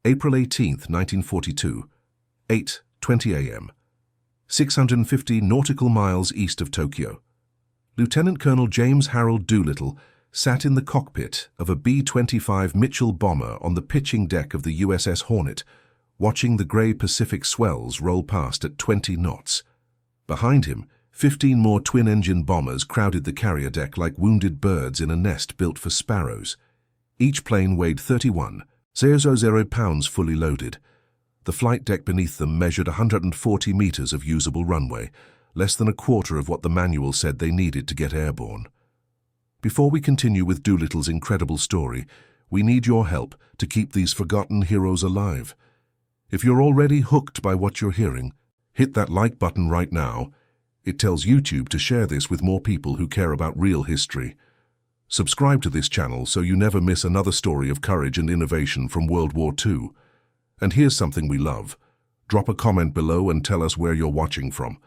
April 18, 1942, 8:20 a.m., 650 nautical miles east of Tokyo. Lieutenant Colonel James Harold Doolittle sat in the cockpit of a B-25 Mitchell bomber on the pitching deck of the USS Hornet, watching the grey Pacific swells roll past at 20 knots. Behind him, 15 more twin-engine bombers crowded the carrier deck like wounded birds in a nest built for sparrows. Each plane weighed 31,000 pounds fully loaded. The flight deck beneath them measured 140 meters of usable runway, less than a quarter of what the manual said they needed to get airborne. Before we continue with Doolittle's incredible story, we need your help to keep these forgotten heroes alive. If you're already hooked by what you're hearing, hit that like button right now. It tells YouTube to share this with more people who care about real history. Subscribe to this channel so you never miss another story of courage and innovation from World War II. And here's something we love. Drop a comment below and tell us where you're watching from.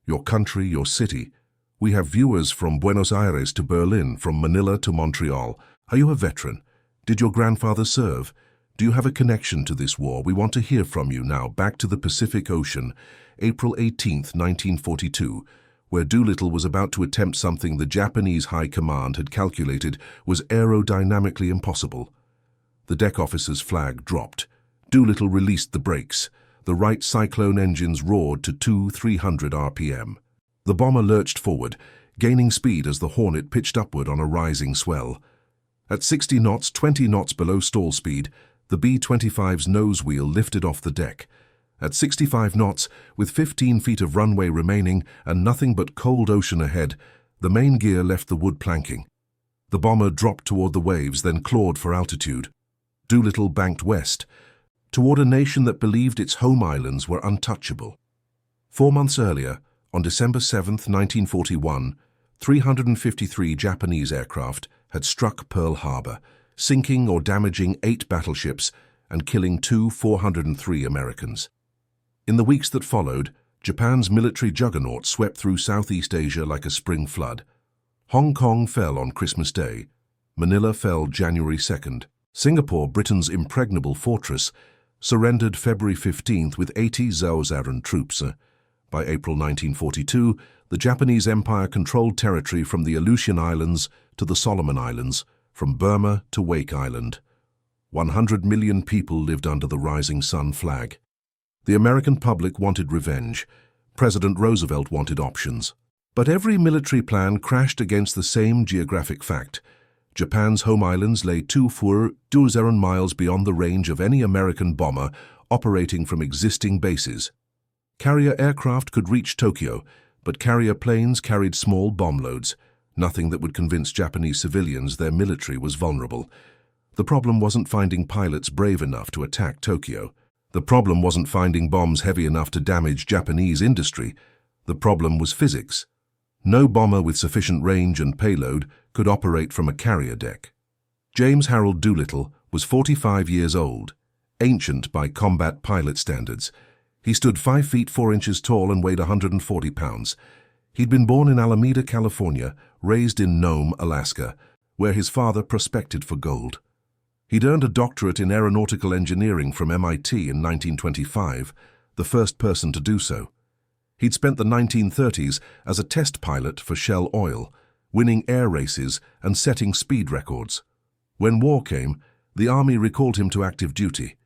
Your country, your city. We have viewers from Buenos Aires to Berlin, from Manila to Montreal. Are you a veteran? Did your grandfather serve? Do you have a connection to this war? We want to hear from you now. Back to the Pacific Ocean, April 18, 1942, where Doolittle was about to attempt something the Japanese High Command had calculated was aerodynamically impossible. The deck officer's flag dropped. Doolittle released the brakes. The Wright Cyclone engines roared to 300 RPM. The bomber lurched forward, gaining speed as the Hornet pitched upward on a rising swell. At 60 knots, 20 knots below stall speed, the B-25's nose wheel lifted off the deck. At 65 knots, with 15 feet of runway remaining and nothing but cold ocean ahead, the main gear left the wood planking. The bomber dropped toward the waves, then clawed for altitude. Doolittle banked west, toward a nation that believed its home islands were untouchable. 4 months earlier, on December 7, 1941, 353 Japanese aircraft had struck Pearl Harbor, sinking or damaging 8 battleships and killing 403 Americans. In the weeks that followed, Japan's military juggernaut swept through Southeast Asia like a spring flood. Hong Kong fell on Christmas Day. Manila fell January 2nd. Singapore, Britain's impregnable fortress, surrendered February 15th with 80,000 troops. By April 1942, the Japanese Empire controlled territory from the Aleutian Islands to the Solomon Islands, from Burma to Wake Island. 100 million people lived under the rising sun flag. The American public wanted revenge. President Roosevelt wanted options. But every military plan crashed against the same geographic fact. Japan's home islands lay 2,000 miles beyond the range of any American bomber operating from existing bases. Carrier aircraft could reach Tokyo, but carrier planes carried small bomb loads, nothing that would convince Japanese civilians their military was vulnerable. The problem wasn't finding pilots brave enough to attack Tokyo. The problem wasn't finding bombs heavy enough to damage Japanese industry. The problem was physics. No bomber with sufficient range and payload could operate from a carrier deck. James Harold Doolittle was 45 years old, ancient by combat pilot standards. He stood 5 feet 4 inches tall and weighed 140 pounds. He'd been born in Alameda, California, raised in Nome, Alaska, where his father prospected for gold. He'd earned a doctorate in aeronautical engineering from MIT in 1925, the first person to do so. He'd spent the 1930s as a test pilot for Shell Oil, winning air races and setting speed records. When war came, the Army recalled him to active duty.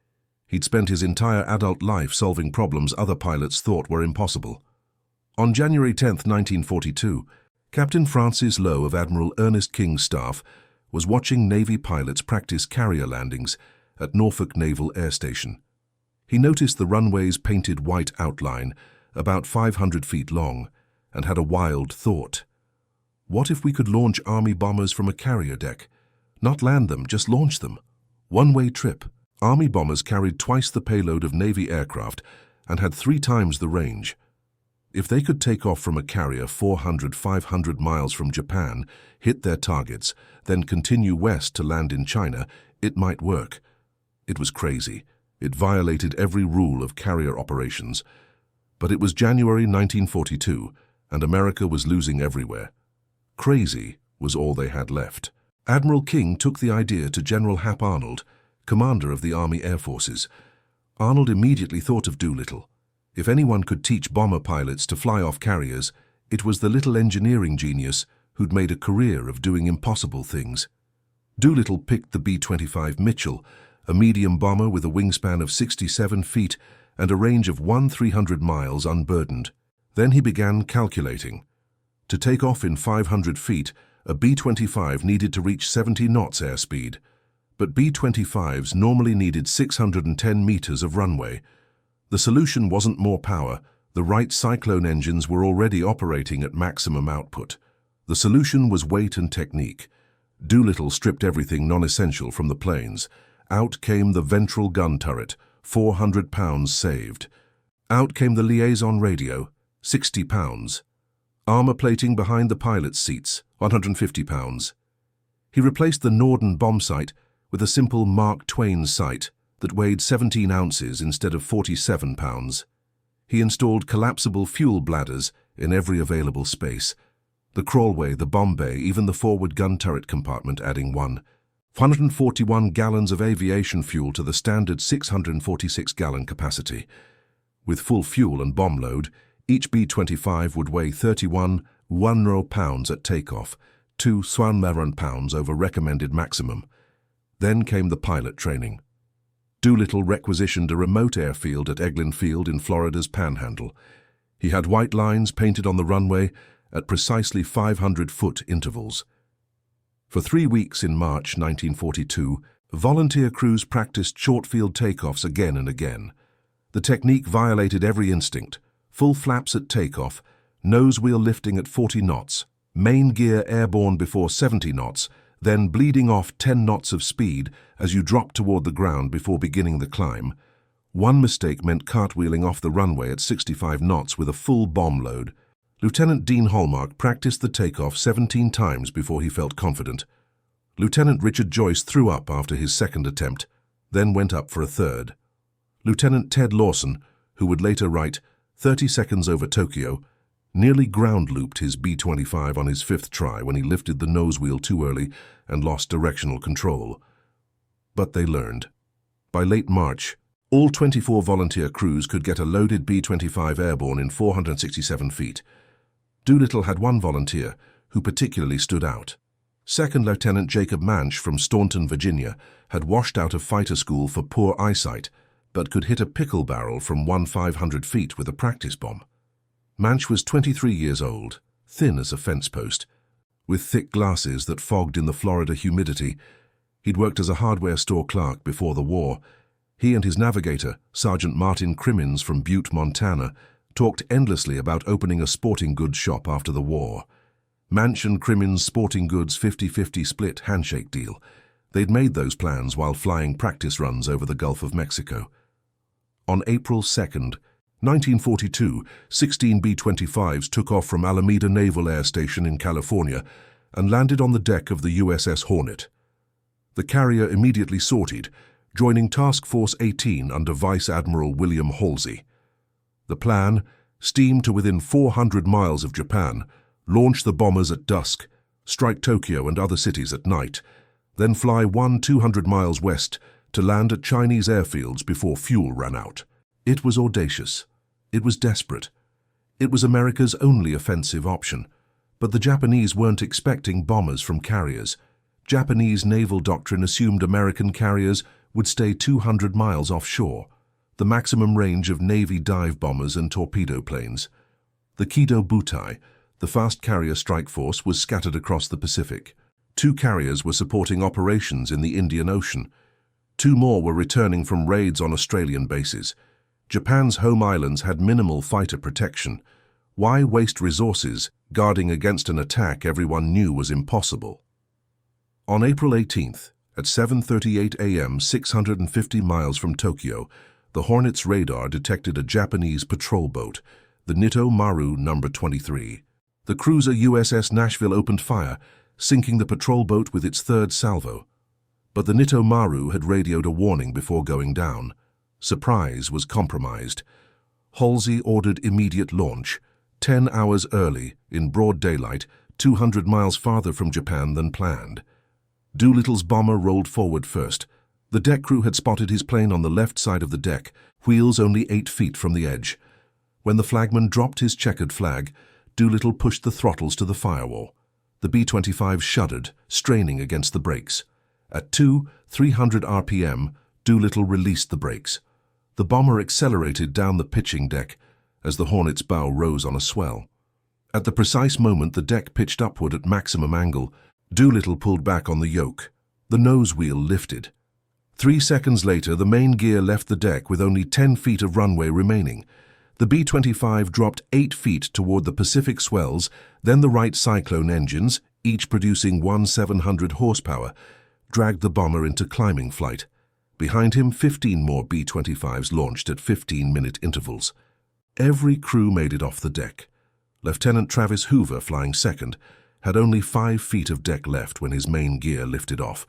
He'd spent his entire adult life solving problems other pilots thought were impossible. On January 10, 1942, Captain Francis Lowe of Admiral Ernest King's staff was watching Navy pilots practice carrier landings at Norfolk Naval Air Station. He noticed the runway's painted white outline, about 500 feet long, and had a wild thought. What if we could launch Army bombers from a carrier deck? Not land them, just launch them. One-way trip. Army bombers carried twice the payload of Navy aircraft and had 3 times the range. If they could take off from a carrier 400–500 miles from Japan, hit their targets, then continue west to land in China, it might work. It was crazy. It violated every rule of carrier operations. But it was January 1942, and America was losing everywhere. Crazy was all they had left. Admiral King took the idea to General Hap Arnold, commander of the Army Air Forces. Arnold immediately thought of Doolittle. If anyone could teach bomber pilots to fly off carriers, it was the little engineering genius who'd made a career of doing impossible things. Doolittle picked the B-25 Mitchell, a medium bomber with a wingspan of 67 feet and a range of 1,300 miles unburdened. Then he began calculating. To take off in 500 feet, a B-25 needed to reach 70 knots airspeed. But B-25s normally needed 610 meters of runway. The solution wasn't more power. The Wright Cyclone engines were already operating at maximum output. The solution was weight and technique. Doolittle stripped everything non-essential from the planes. Out came the ventral gun turret, 400 pounds saved. Out came the liaison radio, 60 pounds. Armor plating behind the pilot's seats, 150 pounds. He replaced the Norden bomb sight with a simple Mark Twain sight that weighed 17 ounces instead of 47 pounds. He installed collapsible fuel bladders in every available space. The crawlway, the bomb bay, even the forward gun turret compartment adding 141 gallons of aviation fuel to the standard 646-gallon capacity. With full fuel and bomb load, each B-25 would weigh 31 pounds at takeoff, 2 pounds over recommended maximum. Then came the pilot training. Doolittle requisitioned a remote airfield at Eglin Field in Florida's Panhandle. He had white lines painted on the runway at precisely 500-foot intervals. For 3 weeks in March 1942, volunteer crews practiced short-field takeoffs again and again. The technique violated every instinct. Full flaps at takeoff, nose wheel lifting at 40 knots, main gear airborne before 70 knots, then bleeding off 10 knots of speed as you drop toward the ground before beginning the climb. One mistake meant cartwheeling off the runway at 65 knots with a full bomb load. Lieutenant Dean Hallmark practiced the takeoff 17 times before he felt confident. Lieutenant Richard Joyce threw up after his second attempt, then went up for a third. Lieutenant Ted Lawson, who would later write 30 seconds over Tokyo, nearly ground-looped his B-25 on his 5th try when he lifted the nose wheel too early and lost directional control. But they learned. By late March, all 24 volunteer crews could get a loaded B-25 airborne in 467 feet. Doolittle had one volunteer who particularly stood out. Second Lieutenant Jacob Manch from Staunton, Virginia, had washed out of fighter school for poor eyesight, but could hit a pickle barrel from 500 feet with a practice bomb. Manch was 23 years old, thin as a fence post, with thick glasses that fogged in the Florida humidity. He'd worked as a hardware store clerk before the war. He and his navigator, Sergeant Martin Crimmins from Butte, Montana, talked endlessly about opening a sporting goods shop after the war. Manch and Crimmins' sporting goods 50-50 split handshake deal. They'd made those plans while flying practice runs over the Gulf of Mexico. On April 2nd, 1942, 16 B-25s took off from Alameda Naval Air Station in California and landed on the deck of the USS Hornet. The carrier immediately sortied, joining Task Force 18 under Vice Admiral William Halsey. The plan, steam to within 400 miles of Japan, launch the bombers at dusk, strike Tokyo and other cities at night, then fly 200 miles west to land at Chinese airfields before fuel ran out. It was audacious. It was desperate. It was America's only offensive option. But the Japanese weren't expecting bombers from carriers. Japanese naval doctrine assumed American carriers would stay 200 miles offshore, the maximum range of Navy dive bombers and torpedo planes. The Kido Butai, the fast carrier strike force, was scattered across the Pacific. 2 carriers were supporting operations in the Indian Ocean. 2 more were returning from raids on Australian bases. Japan's home islands had minimal fighter protection. Why waste resources guarding against an attack everyone knew was impossible? On April 18th, at 7:38 a.m., 650 miles from Tokyo, the Hornet's radar detected a Japanese patrol boat, the Nito Maru No. 23. The cruiser USS Nashville opened fire, sinking the patrol boat with its 3rd salvo. But the Nito Maru had radioed a warning before going down. Surprise was compromised. Halsey ordered immediate launch, 10 hours early, in broad daylight, 200 miles farther from Japan than planned. Doolittle's bomber rolled forward first, The deck crew had spotted his plane on the left side of the deck, wheels only 8 feet from the edge. When the flagman dropped his checkered flag, Doolittle pushed the throttles to the firewall. The B-25 shuddered, straining against the brakes. At 300 RPM, Doolittle released the brakes. The bomber accelerated down the pitching deck as the Hornet's bow rose on a swell. At the precise moment the deck pitched upward at maximum angle, Doolittle pulled back on the yoke. The nose wheel lifted. 3 seconds later, the main gear left the deck with only 10 feet of runway remaining. The B-25 dropped 8 feet toward the Pacific swells, then the right cyclone engines, each producing 700 horsepower, dragged the bomber into climbing flight. Behind him, 15 more B-25s launched at 15-minute intervals. Every crew made it off the deck. Lieutenant Travis Hoover, flying second, had only 5 feet of deck left when his main gear lifted off.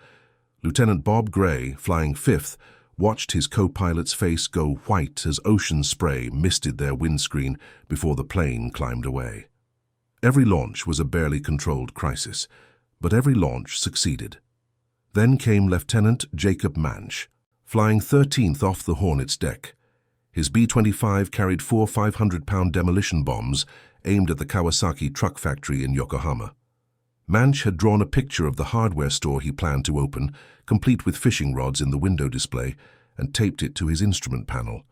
Lieutenant Bob Gray, flying fifth, watched his co-pilot's face go white as ocean spray misted their windscreen before the plane climbed away. Every launch was a barely controlled crisis, but every launch succeeded. Then came Lieutenant Jacob Manch, flying 13th off the Hornet's deck. His B-25 carried 4 500-pound demolition bombs aimed at the Kawasaki truck factory in Yokohama. Manch had drawn a picture of the hardware store he planned to open, complete with fishing rods in the window display, and taped it to his instrument panel.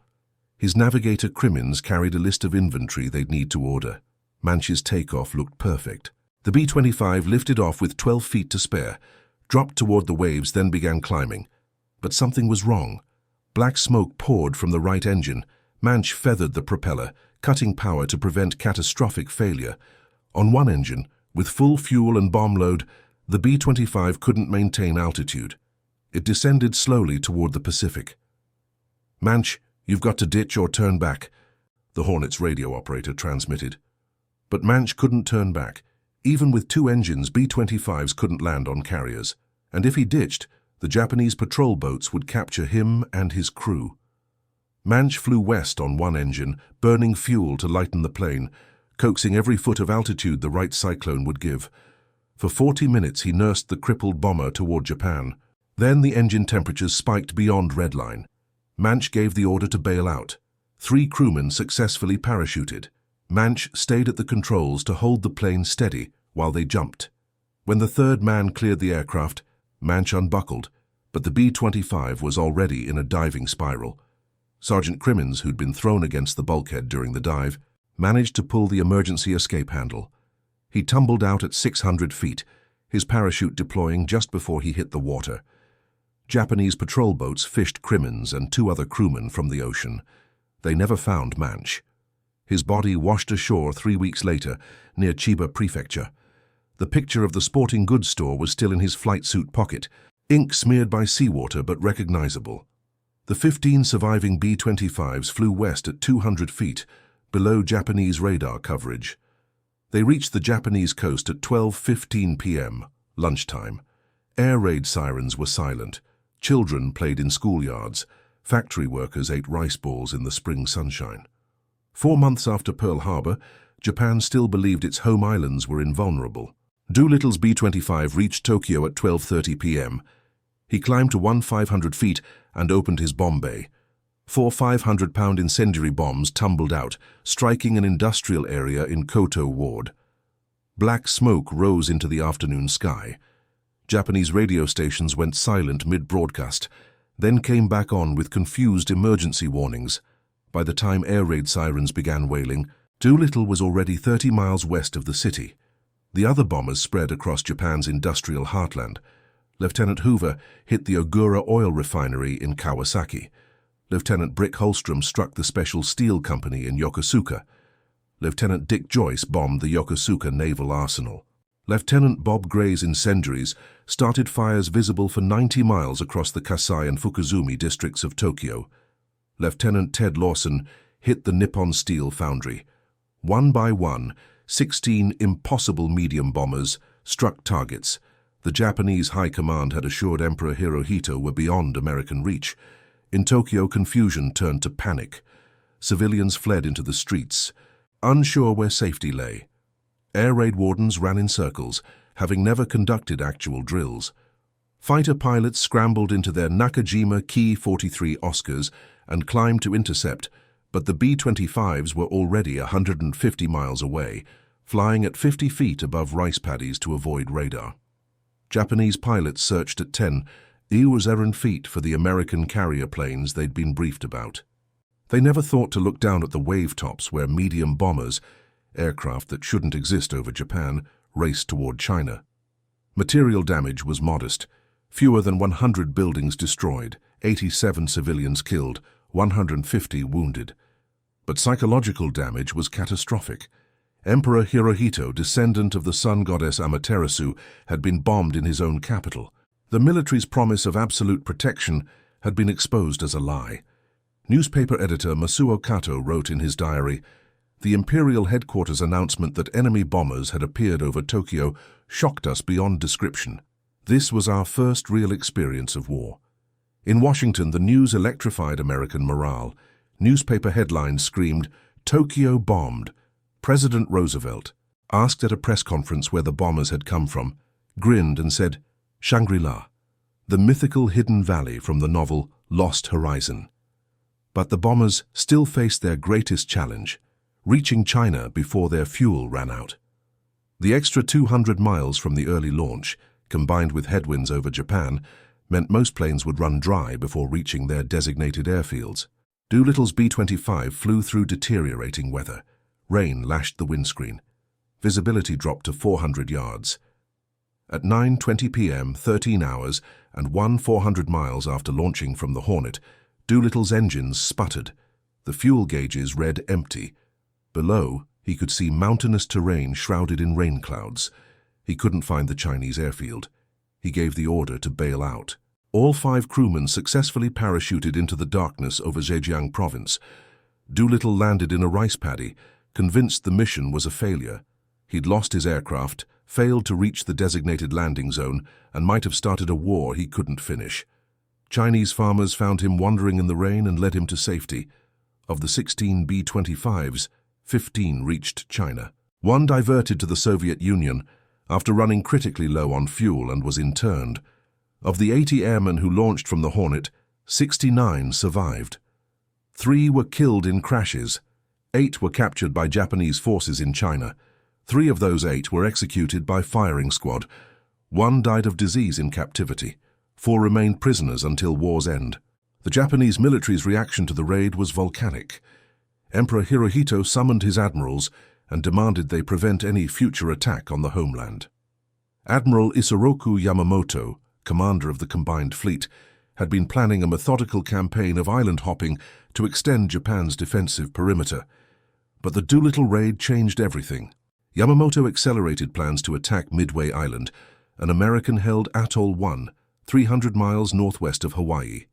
His navigator Crimmins carried a list of inventory they'd need to order. Manch's takeoff looked perfect. The B-25 lifted off with 12 feet to spare, dropped toward the waves, then began climbing. But something was wrong. Black smoke poured from the right engine. Manch feathered the propeller, cutting power to prevent catastrophic failure. On one engine, with full fuel and bomb load, the B-25 couldn't maintain altitude. It descended slowly toward the Pacific. "Manch, you've got to ditch or turn back," the Hornet's radio operator transmitted. But Manch couldn't turn back. Even with 2 engines, B-25s couldn't land on carriers. And if he ditched, the Japanese patrol boats would capture him and his crew. Manch flew west on one engine, burning fuel to lighten the plane, coaxing every foot of altitude the right cyclone would give. For 40 minutes he nursed the crippled bomber toward Japan. Then the engine temperatures spiked beyond redline. Manch gave the order to bail out. 3 crewmen successfully parachuted. Manch stayed at the controls to hold the plane steady while they jumped. When the third man cleared the aircraft, Manch unbuckled, but the B-25 was already in a diving spiral. Sergeant Crimmins, who'd been thrown against the bulkhead during the dive, managed to pull the emergency escape handle. He tumbled out at 600 feet, his parachute deploying just before he hit the water. Japanese patrol boats fished Crimmins and 2 other crewmen from the ocean. They never found Manch. His body washed ashore 3 weeks later near Chiba Prefecture. The picture of the sporting goods store was still in his flight suit pocket, ink smeared by seawater but recognizable. The 15 surviving B-25s flew west at 200 feet, below Japanese radar coverage. They reached the Japanese coast at 12:15 p.m., lunchtime. Air raid sirens were silent. Children played in schoolyards. Factory workers ate rice balls in the spring sunshine. 4 months after Pearl Harbor, Japan still believed its home islands were invulnerable. Doolittle's B-25 reached Tokyo at 12:30 p.m. He climbed to 500 feet and opened his bomb bay. 4 500-pound incendiary bombs tumbled out, striking an industrial area in Koto Ward. Black smoke rose into the afternoon sky. Japanese radio stations went silent mid-broadcast, then came back on with confused emergency warnings. By the time air raid sirens began wailing, Doolittle was already 30 miles west of the city. The other bombers spread across Japan's industrial heartland. Lieutenant Hoover hit the Ogura oil refinery in Kawasaki. Lieutenant Brick Holstrom struck the Special Steel Company in Yokosuka. Lieutenant Dick Joyce bombed the Yokosuka Naval Arsenal. Lieutenant Bob Gray's incendiaries started fires visible for 90 miles across the Kasai and Fukuzumi districts of Tokyo. Lieutenant Ted Lawson hit the Nippon Steel Foundry. One by one, 16 impossible medium bombers struck targets. The Japanese High Command had assured Emperor Hirohito were beyond American reach. In Tokyo, confusion turned to panic. Civilians fled into the streets, unsure where safety lay. Air raid wardens ran in circles, having never conducted actual drills. Fighter pilots scrambled into their Nakajima Ki-43 Oscars and climbed to intercept, but the B-25s were already 150 miles away, flying at 50 feet above rice paddies to avoid radar. Japanese pilots searched at 10,000 feet for the American carrier planes they'd been briefed about. They never thought to look down at the wave tops where medium bombers, aircraft that shouldn't exist over Japan, raced toward China. Material damage was modest. Fewer than 100 buildings destroyed, 87 civilians killed, 150 wounded. But psychological damage was catastrophic. Emperor Hirohito, descendant of the sun goddess Amaterasu, had been bombed in his own capital. The military's promise of absolute protection had been exposed as a lie. Newspaper editor Masuo Kato wrote in his diary, "The imperial headquarters announcement that enemy bombers had appeared over Tokyo shocked us beyond description. This was our first real experience of war." In Washington, the news electrified American morale. Newspaper headlines screamed, "Tokyo bombed." President Roosevelt, asked at a press conference where the bombers had come from, grinned and said, "Shangri-La, the mythical hidden valley from the novel Lost Horizon." But the bombers still faced their greatest challenge, reaching China before their fuel ran out. The extra 200 miles from the early launch, combined with headwinds over Japan, meant most planes would run dry before reaching their designated airfields. Doolittle's B-25 flew through deteriorating weather. Rain lashed the windscreen. Visibility dropped to 400 yards. At 9:20 p.m., 13 hours and 400 miles after launching from the Hornet, Doolittle's engines sputtered. The fuel gauges read empty. Below, he could see mountainous terrain shrouded in rain clouds. He couldn't find the Chinese airfield. He gave the order to bail out. All 5 crewmen successfully parachuted into the darkness over Zhejiang province. Doolittle landed in a rice paddy, convinced the mission was a failure. He'd lost his aircraft, failed to reach the designated landing zone, and might have started a war he couldn't finish. Chinese farmers found him wandering in the rain and led him to safety. Of the 16 B-25s, 15 reached China. One diverted to the Soviet Union after running critically low on fuel and was interned. Of the 80 airmen who launched from the Hornet, 69 survived. 3 were killed in crashes. 8 were captured by Japanese forces in China. 3 of those 8 were executed by firing squad. 1 died of disease in captivity. 4 remained prisoners until war's end. The Japanese military's reaction to the raid was volcanic. Emperor Hirohito summoned his admirals and demanded they prevent any future attack on the homeland. Admiral Isoroku Yamamoto, commander of the combined fleet, had been planning a methodical campaign of island hopping to extend Japan's defensive perimeter. But the Doolittle raid changed everything. Yamamoto accelerated plans to attack Midway Island, an American-held Atoll 1, 300 miles northwest of Hawaii.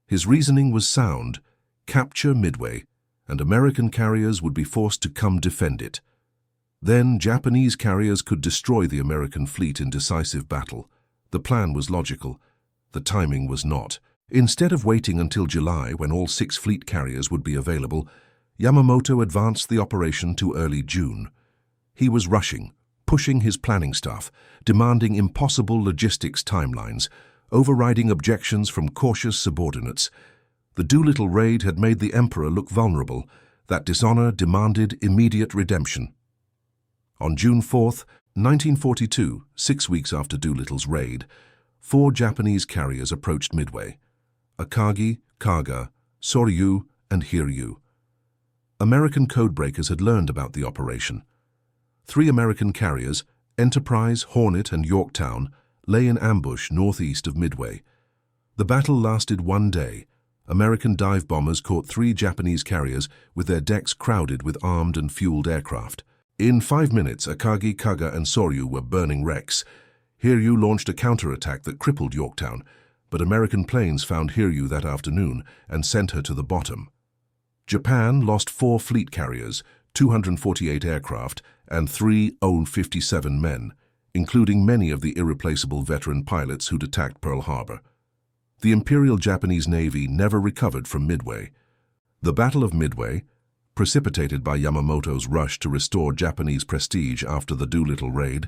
His reasoning was sound: capture Midway, and American carriers would be forced to come defend it. Then Japanese carriers could destroy the American fleet in decisive battle. The plan was logical. The timing was not. Instead of waiting until July, when all 6 fleet carriers would be available, Yamamoto advanced the operation to early June. He was rushing, pushing his planning staff, demanding impossible logistics timelines, overriding objections from cautious subordinates. The Doolittle raid had made the emperor look vulnerable. That dishonor demanded immediate redemption. On June 4, 1942, 6 weeks after Doolittle's raid, 4 Japanese carriers approached Midway: Akagi, Kaga, Soryu, and Hiryu. American codebreakers had learned about the operation. 3 American carriers, Enterprise, Hornet, and Yorktown, lay in ambush northeast of Midway. The battle lasted 1 day. American dive bombers caught 3 Japanese carriers with their decks crowded with armed and fueled aircraft. In 5 minutes, Akagi, Kaga, and Soryu were burning wrecks. Hiryu launched a counterattack that crippled Yorktown, but American planes found Hiryu that afternoon and sent her to the bottom. Japan lost 4 fleet carriers, 248 aircraft, and 3 O-57 men, including many of the irreplaceable veteran pilots who'd attacked Pearl Harbor. The Imperial Japanese Navy never recovered from Midway. The Battle of Midway, precipitated by Yamamoto's rush to restore Japanese prestige after the Doolittle raid,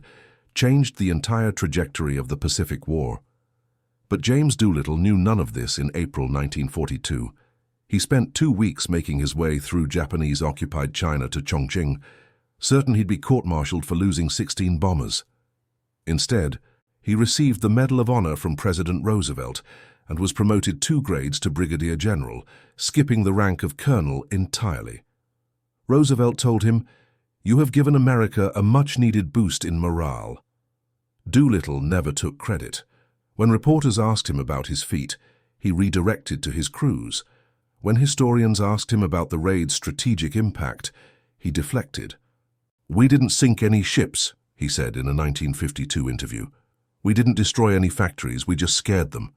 changed the entire trajectory of the Pacific War. But James Doolittle knew none of this in April 1942. He spent 2 weeks making his way through Japanese-occupied China to Chongqing, certain he'd be court-martialed for losing 16 bombers. Instead, he received the Medal of Honor from President Roosevelt and was promoted 2 grades to Brigadier General, skipping the rank of Colonel entirely. Roosevelt told him, "You have given America a much-needed boost in morale." Doolittle never took credit. When reporters asked him about his feat, he redirected to his crews. When historians asked him about the raid's strategic impact, he deflected. "We didn't sink any ships," he said in a 1952 interview. "We didn't destroy any factories, we just scared them."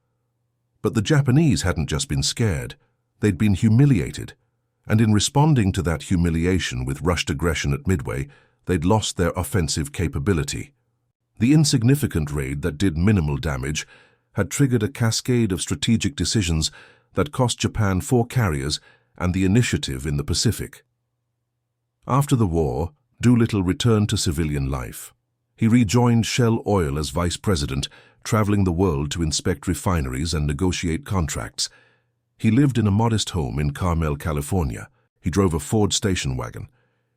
But the Japanese hadn't just been scared, they'd been humiliated. And in responding to that humiliation with rushed aggression at Midway, they'd lost their offensive capability. The insignificant raid that did minimal damage had triggered a cascade of strategic decisions that cost Japan 4 carriers and the initiative in the Pacific. After the war, Doolittle returned to civilian life. He rejoined Shell Oil as vice president, traveling the world to inspect refineries and negotiate contracts. He lived in a modest home in Carmel, California. He drove a Ford station wagon.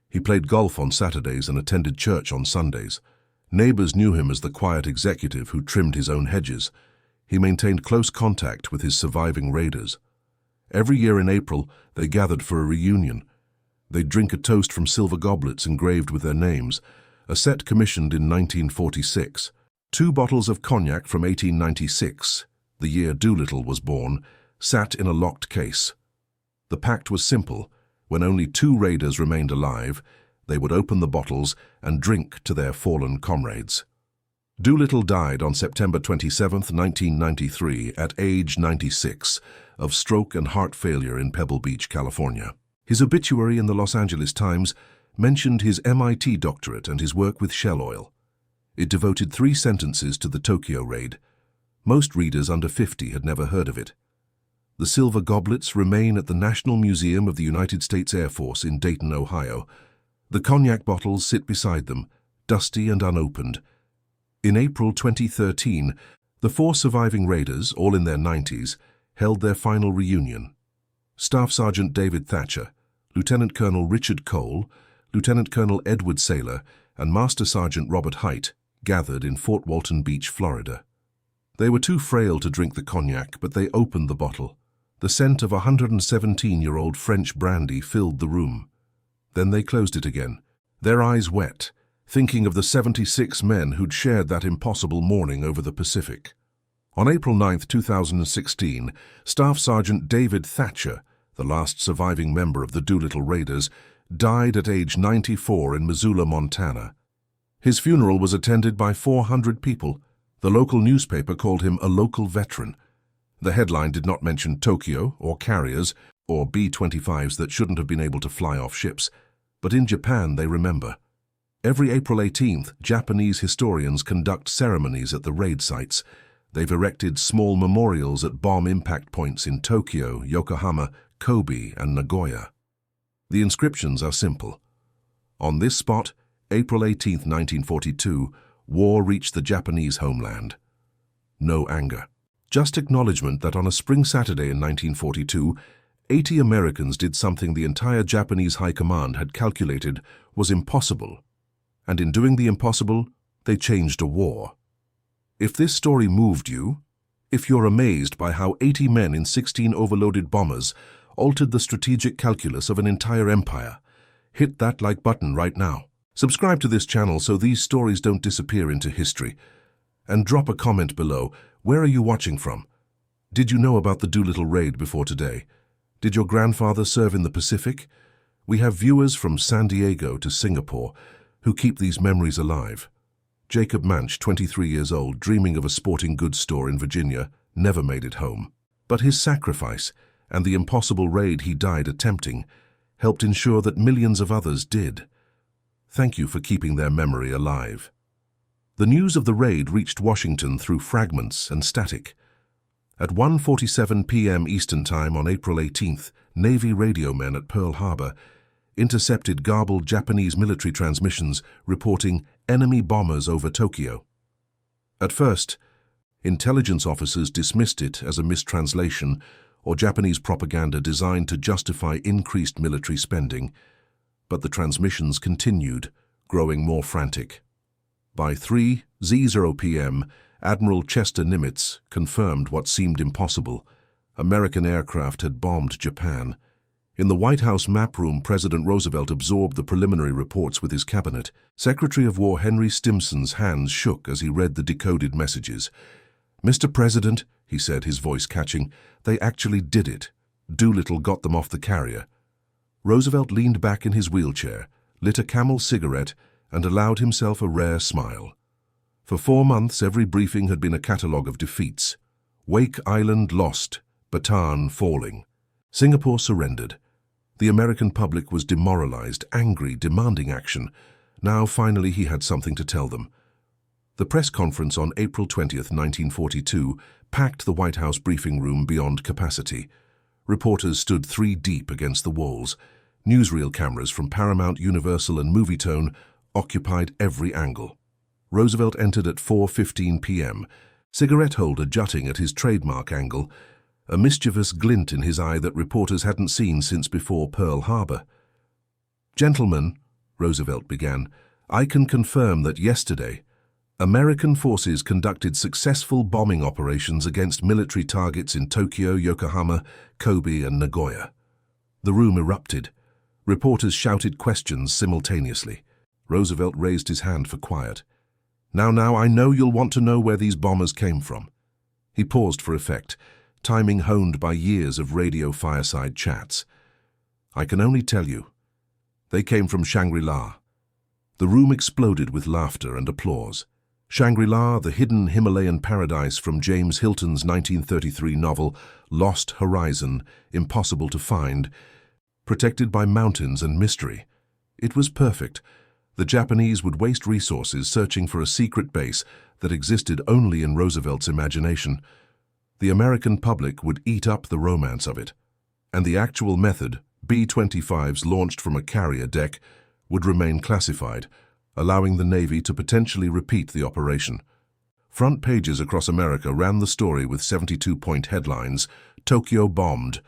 He played golf on Saturdays and attended church on Sundays. Neighbors knew him as the quiet executive who trimmed his own hedges. He maintained close contact with his surviving raiders. Every year in April, they gathered for a reunion. They'd drink a toast from silver goblets engraved with their names, a set commissioned in 1946. 2 bottles of cognac from 1896, the year Doolittle was born, sat in a locked case. The pact was simple. When only 2 raiders remained alive, they would open the bottles and drink to their fallen comrades. Doolittle died on September 27, 1993, at age 96, of stroke and heart failure in Pebble Beach, California. His obituary in the Los Angeles Times mentioned his MIT doctorate and his work with Shell Oil. It devoted 3 sentences to the Tokyo raid. Most readers under 50 had never heard of it. The silver goblets remain at the National Museum of the United States Air Force in Dayton, Ohio. The cognac bottles sit beside them, dusty and unopened. In April 2013, the 4 surviving raiders, all in their 90s, held their final reunion. Staff Sergeant David Thatcher, Lieutenant Colonel Richard Cole, Lieutenant Colonel Edward Saylor, and Master Sergeant Robert Height gathered in Fort Walton Beach, Florida. They were too frail to drink the cognac, but they opened the bottle. The scent of 117-year-old French brandy filled the room. Then they closed it again, their eyes wet, thinking of the 76 men who'd shared that impossible morning over the Pacific. On April 9, 2016, Staff Sergeant David Thatcher, the last surviving member of the Doolittle Raiders, died at age 94 in Missoula, Montana. His funeral was attended by 400 people. The local newspaper called him a local veteran. The headline did not mention Tokyo or carriers or B-25s that shouldn't have been able to fly off ships, but in Japan they remember. Every April 18th, Japanese historians conduct ceremonies at the raid sites. They've erected small memorials at bomb impact points in Tokyo, Yokohama, Kobe, and Nagoya. The inscriptions are simple. On this spot, April 18, 1942, war reached the Japanese homeland. No anger. Just acknowledgement that on a spring Saturday in 1942, 80 Americans did something the entire Japanese High Command had calculated was impossible. And in doing the impossible, they changed a war. If this story moved you, if you're amazed by how 80 men in 16 overloaded bombers altered the strategic calculus of an entire empire, hit that like button right now. Subscribe to this channel so these stories don't disappear into history. And drop a comment below. Where are you watching from? Did you know about the Doolittle raid before today? Did your grandfather serve in the Pacific? We have viewers from San Diego to Singapore who keep these memories alive. Jacob Manch, 23 years old, dreaming of a sporting goods store in Virginia, never made it home. But his sacrifice and the impossible raid he died attempting helped ensure that millions of others did. Thank you for keeping their memory alive. The news of the raid reached Washington through fragments and static. At 1:47 p.m. Eastern Time on April 18th, Navy radio men at Pearl Harbor intercepted garbled Japanese military transmissions reporting enemy bombers over Tokyo. At first, Intelligence officers dismissed it as a mistranslation or Japanese propaganda designed to justify increased military spending, but the transmissions continued, growing more frantic. By 3:00 p.m., Admiral Chester Nimitz confirmed what seemed impossible. American aircraft had bombed Japan. In the White House map room, President Roosevelt absorbed the preliminary reports with his cabinet. Secretary of War Henry Stimson's hands shook as he read the decoded messages. "Mr. President," he said, his voice catching, "they actually did it. Doolittle got them off the carrier." Roosevelt leaned back in his wheelchair, lit a Camel cigarette, and allowed himself a rare smile. For 4 months, every briefing had been a catalogue of defeats. Wake Island lost, Bataan falling. Singapore surrendered. The American public was demoralized, angry, demanding action. Now, finally, he had something to tell them. The press conference on April 20th, 1942, packed the White House briefing room beyond capacity. Reporters stood 3 deep against the walls. Newsreel cameras from Paramount, Universal, and Movietone occupied every angle. Roosevelt entered at 4:15 p.m., cigarette holder jutting at his trademark angle, a mischievous glint in his eye that reporters hadn't seen since before Pearl Harbor. "Gentlemen," Roosevelt began, "I can confirm that yesterday, American forces conducted successful bombing operations against military targets in Tokyo, Yokohama, Kobe, and Nagoya." The room erupted. Reporters shouted questions simultaneously. Roosevelt raised his hand for quiet. Now, I know you'll want to know where these bombers came from." He paused for effect, timing honed by years of radio fireside chats. "I can only tell you, they came from Shangri-La." The room exploded with laughter and applause. Shangri-La, the hidden Himalayan paradise from James Hilton's 1933 novel Lost Horizon, impossible to find, protected by mountains and mystery. It was perfect. The Japanese would waste resources searching for a secret base that existed only in Roosevelt's imagination. The American public would eat up the romance of it. And the actual method, B-25s launched from a carrier deck, would remain classified, allowing the Navy to potentially repeat the operation. Front pages across America ran the story with 72-point headlines, "Tokyo bombed."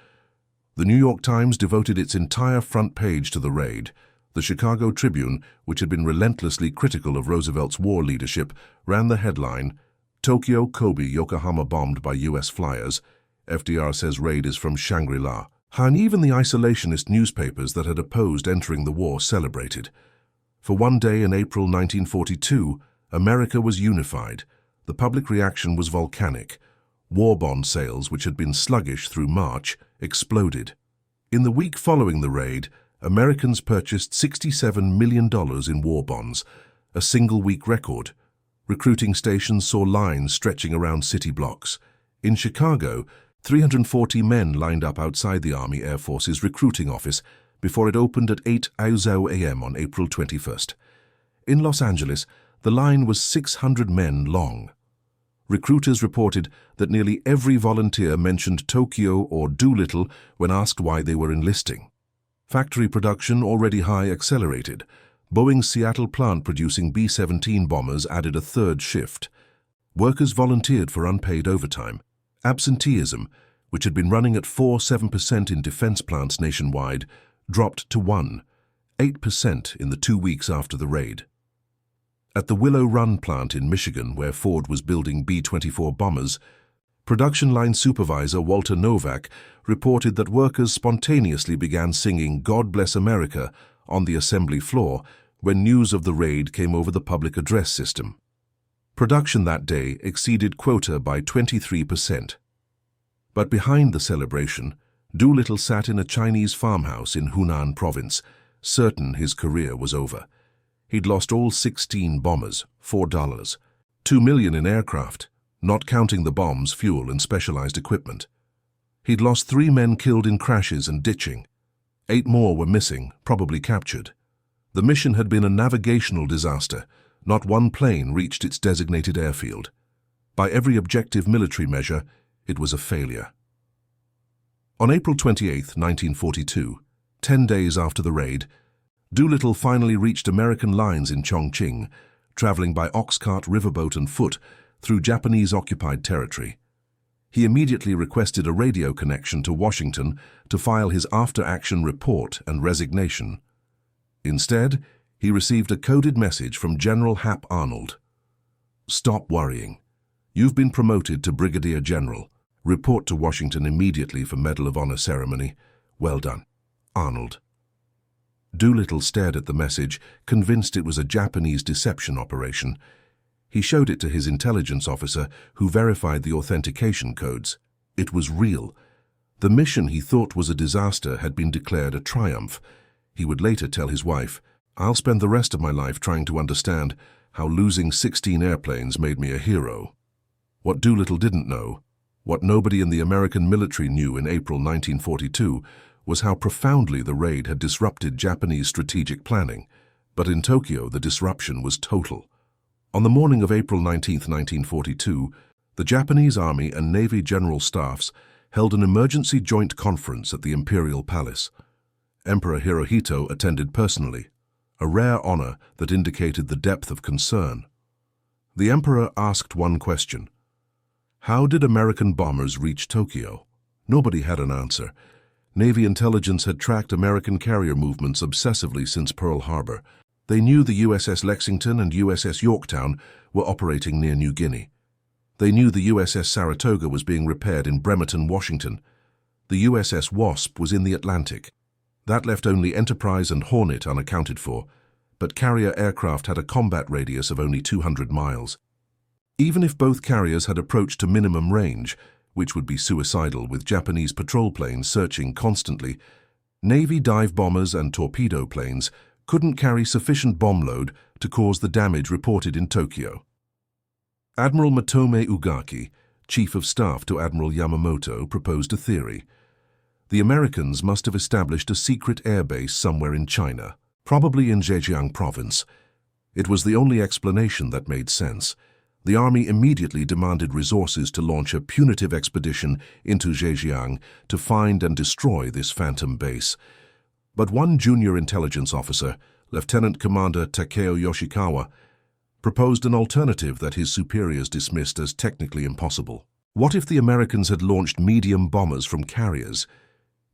The New York Times devoted its entire front page to the raid. The Chicago Tribune, which had been relentlessly critical of Roosevelt's war leadership, ran the headline, "Tokyo, Kobe, Yokohama bombed by U.S. flyers. FDR says raid is from Shangri-La." And even the isolationist newspapers that had opposed entering the war celebrated. For one day in April 1942, America was unified. The public reaction was volcanic. War bond sales, which had been sluggish through March, exploded. In the week following the raid, Americans purchased $67 million in war bonds, a single-week record. Recruiting stations saw lines stretching around city blocks. In Chicago, 340 men lined up outside the Army Air Force's recruiting office before it opened at 8:00 a.m. on April 21st. In Los Angeles, the line was 600 men long. Recruiters reported that nearly every volunteer mentioned Tokyo or Doolittle when asked why they were enlisting. Factory production, already high, accelerated. Boeing's Seattle plant producing B-17 bombers added a 3rd shift. Workers volunteered for unpaid overtime. Absenteeism, which had been running at 4.7% in defense plants nationwide, dropped to 8% in the 2 weeks after the raid. At the Willow Run plant in Michigan, where Ford was building B-24 bombers, production line supervisor Walter Novak reported that workers spontaneously began singing "God Bless America" on the assembly floor when news of the raid came over the public address system. Production that day exceeded quota by 23%. But behind the celebration, Doolittle sat in a Chinese farmhouse in Hunan province, certain his career was over. He'd lost all 16 bombers, $4, $2 million in aircraft, not counting the bombs, fuel, and specialized equipment. He'd lost 3 men killed in crashes and ditching. 8 more were missing, probably captured. The mission had been a navigational disaster. Not one plane reached its designated airfield. By every objective military measure, it was a failure. On April 28, 1942, 10 days after the raid, Doolittle finally reached American lines in Chongqing, traveling by ox cart, riverboat, and foot through Japanese-occupied territory. He immediately requested a radio connection to Washington to file his after-action report and resignation. Instead, he received a coded message from General Hap Arnold. "Stop worrying. You've been promoted to Brigadier General. Report to Washington immediately for Medal of Honor ceremony. Well done, Arnold." Doolittle stared at the message, convinced it was a Japanese deception operation. He showed it to his intelligence officer, who verified the authentication codes. It was real. The mission he thought was a disaster had been declared a triumph. He would later tell his wife, "I'll spend the rest of my life trying to understand how losing 16 airplanes made me a hero." What Doolittle didn't know, what nobody in the American military knew in April 1942, was how profoundly the raid had disrupted Japanese strategic planning. But in Tokyo, the disruption was total. On the morning of April 19, 1942, the Japanese Army and Navy General Staffs held an emergency joint conference at the Imperial Palace. Emperor Hirohito attended personally, a rare honor that indicated the depth of concern. The emperor asked one question: how did American bombers reach Tokyo? Nobody had an answer. Navy intelligence had tracked American carrier movements obsessively since Pearl Harbor. They knew the USS Lexington and USS Yorktown were operating near New Guinea. They knew the USS Saratoga was being repaired in Bremerton, Washington. The USS Wasp was in the Atlantic. That left only Enterprise and Hornet unaccounted for, but carrier aircraft had a combat radius of only 200 miles. Even if both carriers had approached to minimum range, which would be suicidal with Japanese patrol planes searching constantly, Navy dive bombers and torpedo planes couldn't carry sufficient bomb load to cause the damage reported in Tokyo. Admiral Matome Ugaki, Chief of Staff to Admiral Yamamoto, proposed a theory. The Americans must have established a secret air base somewhere in China, probably in Zhejiang province. It was the only explanation that made sense. The army immediately demanded resources to launch a punitive expedition into Zhejiang to find and destroy this phantom base. But one junior intelligence officer, Lieutenant Commander Takeo Yoshikawa, proposed an alternative that his superiors dismissed as technically impossible. What if the Americans had launched medium bombers from carriers?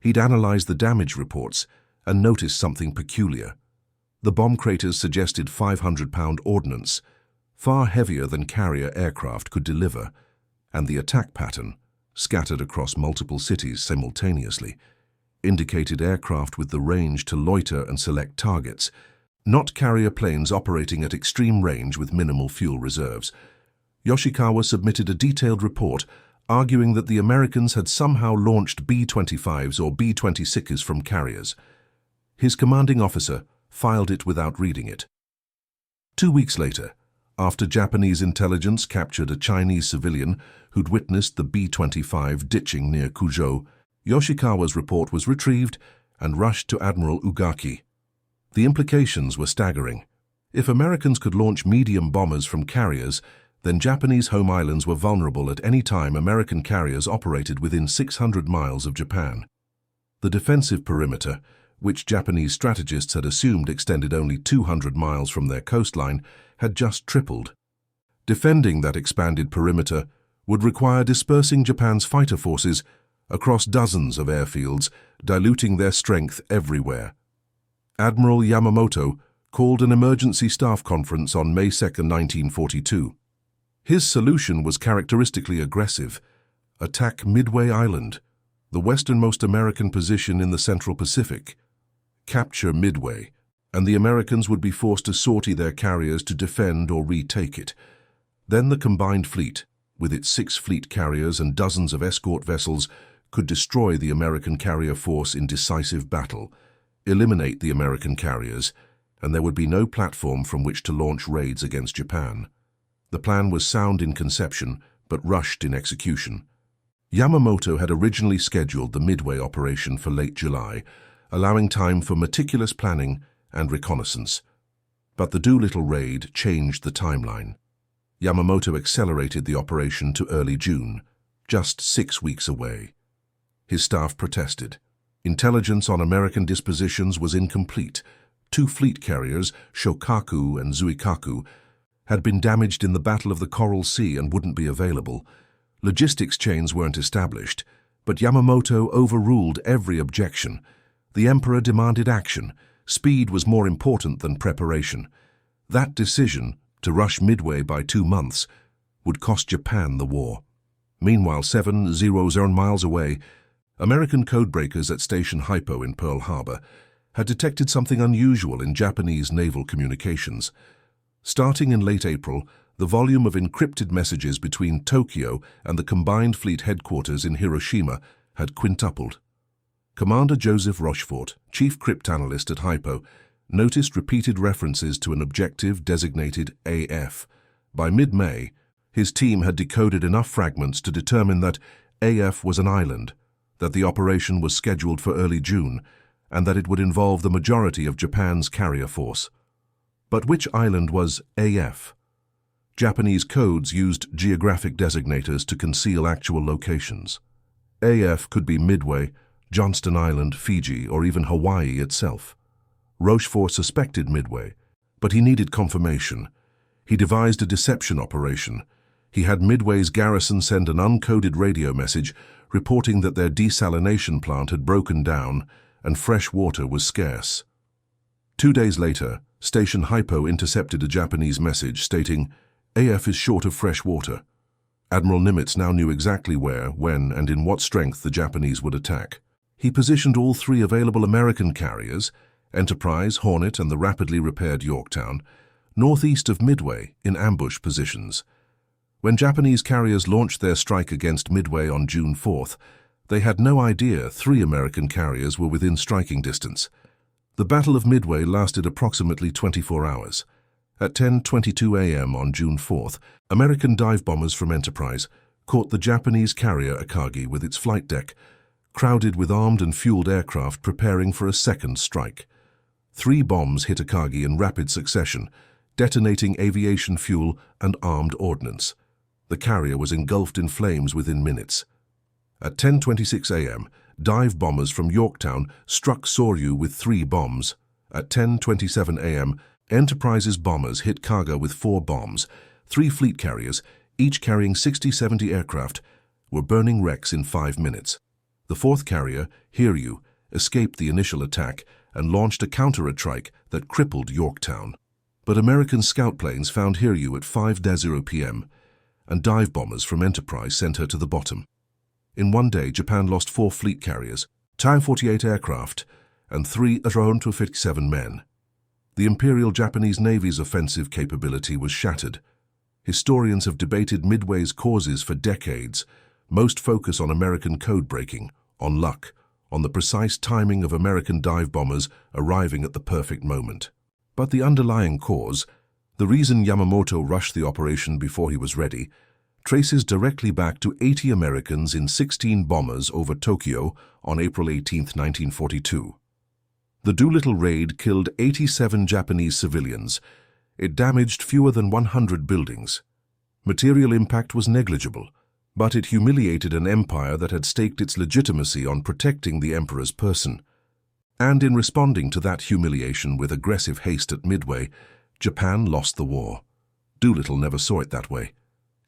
He'd analyzed the damage reports and noticed something peculiar. The bomb craters suggested 500-pound ordnance, far heavier than carrier aircraft could deliver, and the attack pattern, scattered across multiple cities simultaneously, indicated aircraft with the range to loiter and select targets, not carrier planes operating at extreme range with minimal fuel reserves. Yoshikawa submitted a detailed report arguing that the Americans had somehow launched B-25s or B-26s from carriers. His commanding officer filed it without reading it. 2 weeks later, after Japanese intelligence captured a Chinese civilian who'd witnessed the B-25 ditching near Kuzhou, Yoshikawa's report was retrieved and rushed to Admiral Ugaki. The implications were staggering. If Americans could launch medium bombers from carriers, then Japanese home islands were vulnerable at any time American carriers operated within 600 miles of Japan. The defensive perimeter, which Japanese strategists had assumed extended only 200 miles from their coastline, had just tripled. Defending that expanded perimeter would require dispersing Japan's fighter forces across dozens of airfields, diluting their strength everywhere. Admiral Yamamoto called an emergency staff conference on May 2, 1942. His solution was characteristically aggressive: attack Midway Island, the westernmost American position in the Central Pacific. Capture Midway, and the Americans would be forced to sortie their carriers to defend or retake it. Then the combined fleet, with its 6 fleet carriers and dozens of escort vessels, could destroy the American carrier force in decisive battle, eliminate the American carriers, and there would be no platform from which to launch raids against Japan. The plan was sound in conception, but rushed in execution. Yamamoto had originally scheduled the Midway operation for late July, allowing time for meticulous planning and reconnaissance. But the Doolittle raid changed the timeline. Yamamoto accelerated the operation to early June, just 6 weeks away. His staff protested. Intelligence on American dispositions was incomplete. 2 fleet carriers, Shokaku and Zuikaku, had been damaged in the Battle of the Coral Sea and wouldn't be available. Logistics chains weren't established, but Yamamoto overruled every objection. The Emperor demanded action. Speed was more important than preparation. That decision, to rush Midway by 2 months, would cost Japan the war. Meanwhile, 700 miles away, American codebreakers at Station Hypo in Pearl Harbor had detected something unusual in Japanese naval communications. Starting in late April, the volume of encrypted messages between Tokyo and the combined fleet headquarters in Hiroshima had quintupled. Commander Joseph Rochefort, chief cryptanalyst at Hypo, noticed repeated references to an objective designated AF. By mid-May, his team had decoded enough fragments to determine that AF was an island, that the operation was scheduled for early June, and that it would involve the majority of Japan's carrier force. But which island was AF? Japanese codes used geographic designators to conceal actual locations. AF could be Midway, Johnston Island, Fiji, or even Hawaii itself. Rochefort suspected Midway, but he needed confirmation. He devised a deception operation. He had Midway's garrison send an uncoded radio message reporting that their desalination plant had broken down and fresh water was scarce. 2 days later, Station Hypo intercepted a Japanese message stating, "AF is short of fresh water." Admiral Nimitz now knew exactly where, when, and in what strength the Japanese would attack. He positioned all 3 available American carriers, Enterprise, Hornet, and the rapidly repaired Yorktown, northeast of Midway in ambush positions. When Japanese carriers launched their strike against Midway on June 4th, they had no idea 3 American carriers were within striking distance. The Battle of Midway lasted approximately 24 hours. At 10:22 a.m. on June 4th, American dive bombers from Enterprise caught the Japanese carrier Akagi with its flight deck, crowded with armed and fueled aircraft preparing for a second strike. 3 bombs hit Akagi in rapid succession, detonating aviation fuel and armed ordnance. The carrier was engulfed in flames within minutes. At 10:26 a.m., dive bombers from Yorktown struck Soryu with 3 bombs. At 10:27 a.m., Enterprise's bombers hit Kaga with 4 bombs. 3 fleet carriers, each carrying 60-70 aircraft, were burning wrecks in 5 minutes. The 4th carrier, Hiryu, escaped the initial attack and launched a counter-strike that crippled Yorktown. But American scout planes found Hiryu at 5:00 p.m., and dive bombers from Enterprise sent her to the bottom. In 1 day, Japan lost 4 fleet carriers, 48 aircraft, and 3 257 men. The Imperial Japanese Navy's offensive capability was shattered. Historians have debated Midway's causes for decades. Most focus on American code-breaking, on luck, on the precise timing of American dive bombers arriving at the perfect moment. But the underlying cause, the reason Yamamoto rushed the operation before he was ready, traces directly back to 80 Americans in 16 bombers over Tokyo on April 18, 1942. The Doolittle raid killed 87 Japanese civilians. It damaged fewer than 100 buildings. Material impact was negligible, but it humiliated an empire that had staked its legitimacy on protecting the emperor's person. And in responding to that humiliation with aggressive haste at Midway, Japan lost the war. Doolittle never saw it that way.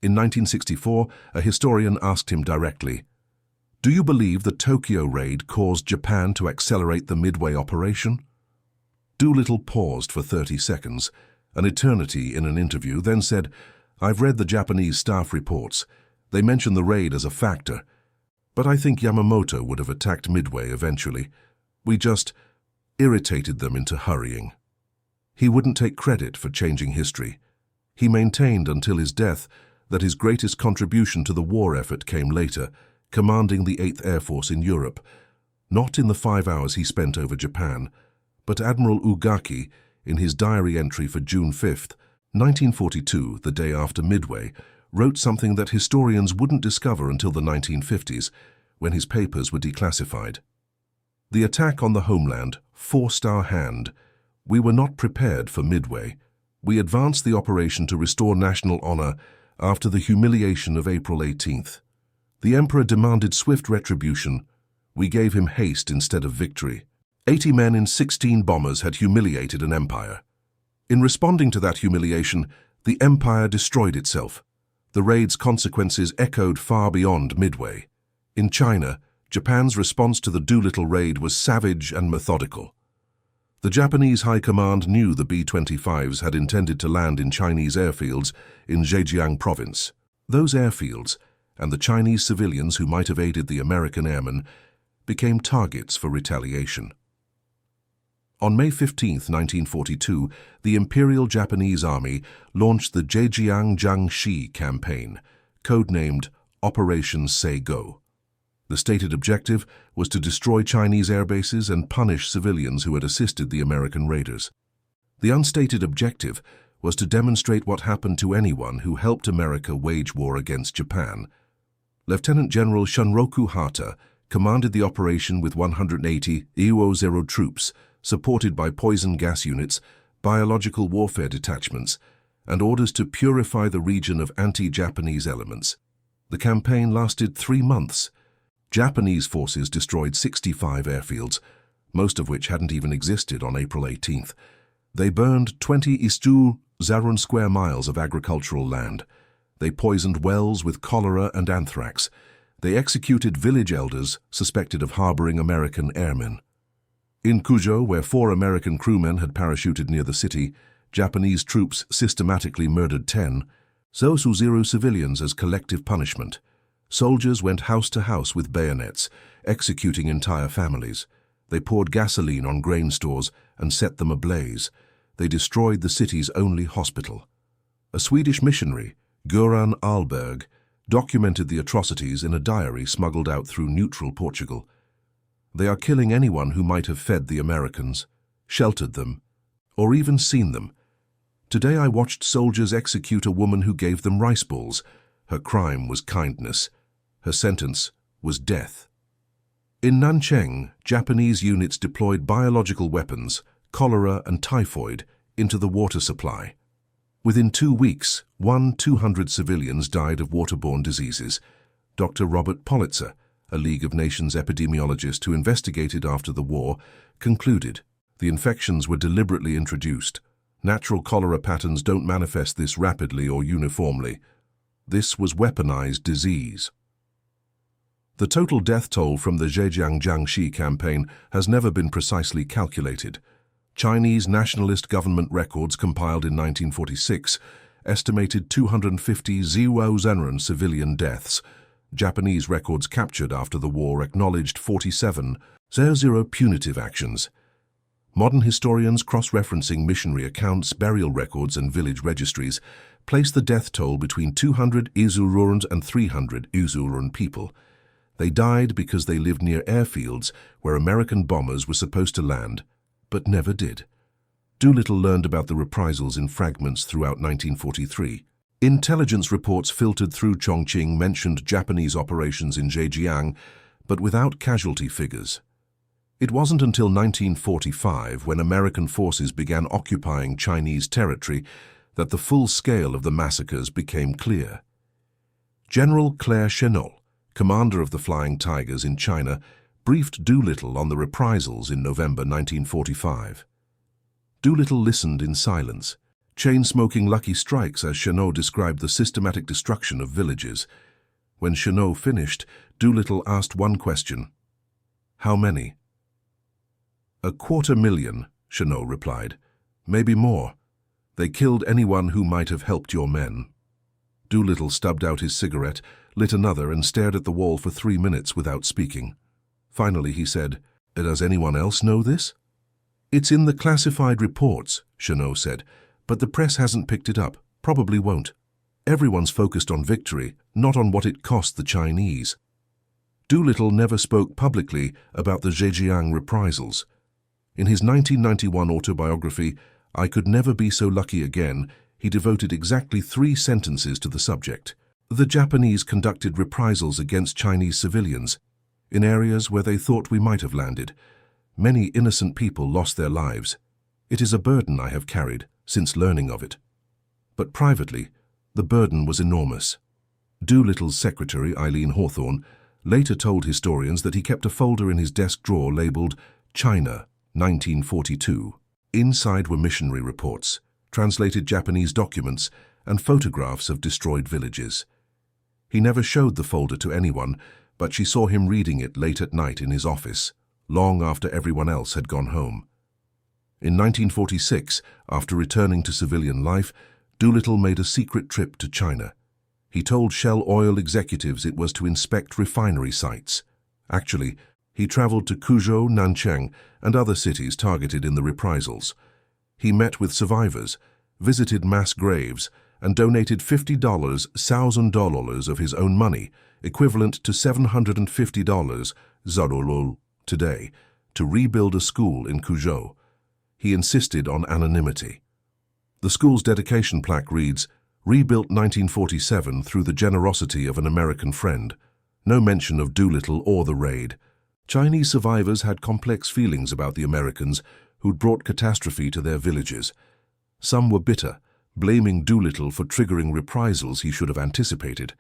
In 1964, a historian asked him directly, "Do you believe the Tokyo raid caused Japan to accelerate the Midway operation?" Doolittle paused for 30 seconds, an eternity in an interview, then said, "I've read the Japanese staff reports. They mention the raid as a factor. But I think Yamamoto would have attacked Midway eventually. We just irritated them into hurrying." He wouldn't take credit for changing history. He maintained until his death that his greatest contribution to the war effort came later, commanding the 8th Air Force in Europe, not in the 5 hours he spent over Japan, but Admiral Ugaki, in his diary entry for June 5, 1942, the day after Midway, wrote something that historians wouldn't discover until the 1950s, when his papers were declassified. "The attack on the homeland forced our hand. We were not prepared for Midway. We advanced the operation to restore national honor after the humiliation of April 18th. The Emperor demanded swift retribution. We gave him haste instead of victory. 80 men in 16 bombers had humiliated an empire. In responding to that humiliation, The empire destroyed itself. The raid's consequences echoed far beyond Midway. In China, Japan's response to the Doolittle raid was savage and methodical. The Japanese High Command knew the B-25s had intended to land in Chinese airfields in Zhejiang province. Those airfields, and the Chinese civilians who might have aided the American airmen, became targets for retaliation. On May 15, 1942, the Imperial Japanese Army launched the Zhejiang Jiangxi campaign, codenamed Operation Say Go. The stated objective was to destroy Chinese airbases and punish civilians who had assisted the American raiders. The unstated objective was to demonstrate what happened to anyone who helped America wage war against Japan. Lieutenant General Shunroku Hata commanded the operation with 180 EUO-0 troops, supported by poison gas units, biological warfare detachments, and orders to purify the region of anti-Japanese elements. The campaign lasted 3 months. Japanese forces destroyed 65 airfields, most of which hadn't even existed on April 18th. They burned 20 Zarun square miles of agricultural land. They poisoned wells with cholera and anthrax. They executed village elders suspected of harboring American airmen. In Kuzhou, where 4 American crewmen had parachuted near the city, Japanese troops systematically murdered 10 Zero civilians as collective punishment. Soldiers went house to house with bayonets, executing entire families. They poured gasoline on grain stores and set them ablaze. They destroyed the city's only hospital. A Swedish missionary, Göran Ahlberg, documented the atrocities in a diary smuggled out through neutral Portugal. They are killing anyone who might have fed the Americans, sheltered them, or even seen them. Today I watched soldiers execute a woman who gave them rice balls. Her crime was kindness. Her sentence was death. In Nancheng, Japanese units deployed biological weapons, cholera and typhoid, into the water supply. Within 2 weeks, 200 civilians died of waterborne diseases. Dr. Robert Politzer, a League of Nations epidemiologist who investigated after the war, concluded the infections were deliberately introduced. Natural cholera patterns don't manifest this rapidly or uniformly. This was weaponized disease. The total death toll from the Zhejiang Jiangxi campaign has never been precisely calculated. Chinese nationalist government records compiled in 1946 estimated 250 Zhuozhenren civilian deaths. Japanese records captured after the war acknowledged 47 0 punitive actions. Modern historians, cross-referencing missionary accounts, burial records, and village registries, place the death toll between 200 Izulurans and 300 Izuluran people. They died because they lived near airfields where American bombers were supposed to land, but never did. Doolittle learned about the reprisals in fragments throughout 1943. Intelligence reports filtered through Chongqing mentioned Japanese operations in Zhejiang, but without casualty figures. It wasn't until 1945, when American forces began occupying Chinese territory, that the full scale of the massacres became clear. General Claire Chennault, commander of the Flying Tigers in China, briefed Doolittle on the reprisals in November 1945. Doolittle listened in silence, chain-smoking lucky strikes as Chennault described the systematic destruction of villages. When Chennault finished, Doolittle asked one question: "How many?" "250,000, Chennault replied. "Maybe more. They killed anyone who might have helped your men." Doolittle stubbed out his cigarette, lit another, and stared at the wall for 3 minutes without speaking. Finally he said, "Does anyone else know this?" "It's in the classified reports," Chennault said, "but the press hasn't picked it up, probably won't. Everyone's focused on victory, not on what it cost the Chinese." Doolittle never spoke publicly about the Zhejiang reprisals. In his 1991 autobiography, I Could Never Be So Lucky Again, he devoted exactly 3 sentences to the subject. The Japanese conducted reprisals against Chinese civilians in areas where they thought we might have landed. Many innocent people lost their lives. It is a burden I have carried since learning of it. But privately, the burden was enormous. Doolittle's secretary, Eileen Hawthorne, later told historians that he kept a folder in his desk drawer labeled China, 1942. Inside were missionary reports, translated Japanese documents, and photographs of destroyed villages. He never showed the folder to anyone, but she saw him reading it late at night in his office, long after everyone else had gone home. In 1946, after returning to civilian life, Doolittle made a secret trip to China. He told Shell Oil executives it was to inspect refinery sites. Actually, he traveled to Kuzhou, Nanchang, and other cities targeted in the reprisals. He met with survivors, visited mass graves, and donated $50,000 of his own money, equivalent to $750 Doolittle today, to rebuild a school in Kuzhou. He insisted on anonymity. The school's dedication plaque reads, "Rebuilt 1947 through the generosity of an American friend." No mention of Doolittle or the raid. Chinese survivors had complex feelings about the Americans who'd brought catastrophe to their villages. Some were bitter, blaming Doolittle for triggering reprisals he should have anticipated.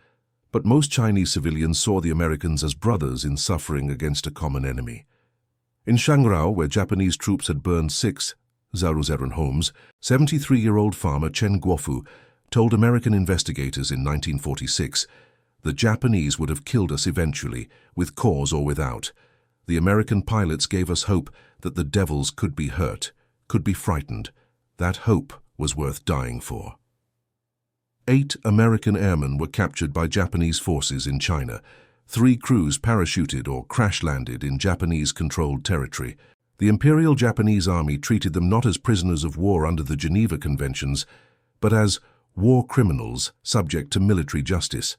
But most Chinese civilians saw the Americans as brothers in suffering against a common enemy. In Shangrao, where Japanese troops had burned 6 Zaruzeran homes, 73-year-old farmer Chen Guofu told American investigators in 1946, "The Japanese would have killed us eventually, with cause or without. The American pilots gave us hope that the devils could be hurt, could be frightened. That hope was worth dying for." 8 American airmen were captured by Japanese forces in China. 3 crews parachuted or crash-landed in Japanese-controlled territory. The Imperial Japanese Army treated them not as prisoners of war under the Geneva Conventions, but as war criminals subject to military justice.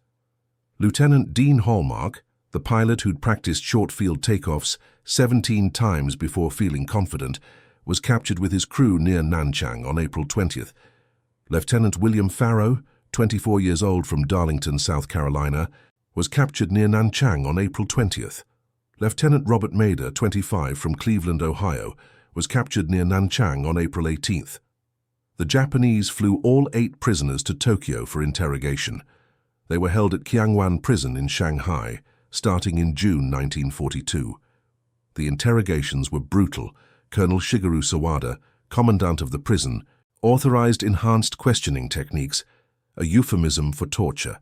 Lieutenant Dean Hallmark, the pilot who'd practiced short-field takeoffs 17 times before feeling confident, was captured with his crew near Nanchang on April 20th. Lieutenant William Farrow, 24 years old from Darlington, South Carolina, was captured near Nanchang on April 20th. Lieutenant Robert Mader, 25, from Cleveland, Ohio, was captured near Nanchang on April 18th. The Japanese flew all 8 prisoners to Tokyo for interrogation. They were held at Qiangwan Prison in Shanghai, starting in June 1942. The interrogations were brutal. Colonel Shigeru Sawada, commandant of the prison, authorized enhanced questioning techniques, a euphemism for torture.